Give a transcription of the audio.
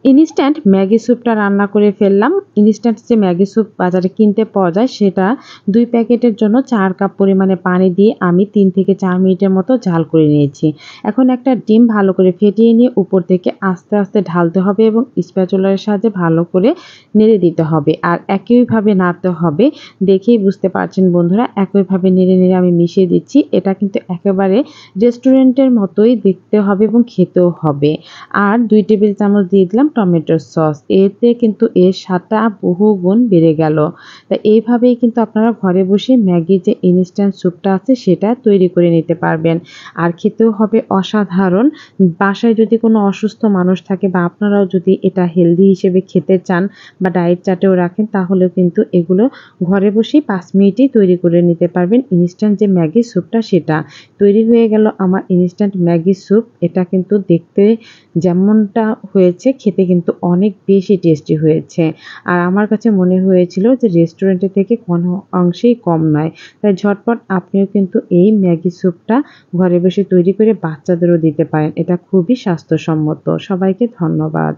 Instant Maggi স্যুপটা রান্না করে ফেললাম। ইনস্ট্যান্ট যে ম্যাগি স্যুপ বাজারে কিনতে পাওয়া যায় সেটা ২ প্যাকেটের জন্য ৪ কাপ পরিমাণে পানি দিয়ে আমি ৩ থেকে ৪ মিনিটের মতো জাল করে নিয়েছি। এখন একটা ডিম ভালো করে ফেটিয়ে নিয়ে উপর থেকে আস্তে, আস্তে ঢালতে হবে এবং স্প্যাচুলার সাহায্যে ভালো করে নেড়ে দিতে হবে। আর একইভাবে নাড়তে হবে। দেখেই বুঝতে পারছেন বন্ধুরা, একইভাবে নেড়ে, নেড়ে আমি মিশিয়ে দিচ্ছি। এটা কিন্তু একেবারে রেস্টুরেন্টের মতোই দেখতে হবে এবং খেতেও হবে। আর ২ টেবিল চামচ দিয়ে দিলাম টমেটোর সস। এতে কিন্তু এর স্বাদটা বহুগুণ বেড়ে গেল। তা এইভাবেই কিন্তু আপনারা ঘরে বসে ম্যাগির যে ইনস্ট্যান্ট স্যুপটা আছে সেটা তৈরি করে নিতে পারবেন। আর খেতেও হবে অসাধারণ। বাসায় যদি কোনো অসুস্থ মানুষ থাকে বা আপনারাও যদি এটা হেলদি হিসেবে খেতে চান বা ডায়েট চার্টেও রাখেন তাহলেও কিন্তু এগুলো ঘরে বসেই ৫ মিনিটেই তৈরি করে নিতে পারবেন। ইনস্ট্যান্ট যে ম্যাগি স্যুপটা সেটা। তৈরি হয়ে গেল আমার ইনস্ট্যান্ট ম্যাগি স্যুপ। এটা কিন্তু দেখতে যেমনটা হয়েছে খেতে কিন্তু অনেক বেশি টেস্টি হয়েছে। আর আমার কাছে মনে হয়েছিল যে রেস্টুরেন্টের থেকে কোনো অংশেই কম নয়। তাই ঝটপট আপনিও কিন্তু এই ম্যাগি স্যুপটা ঘরে বসে তৈরি করে বাচ্চাদেরও দিতে পারেন। এটা খুবই স্বাস্থ্যসম্মত। সবাইকে ধন্যবাদ।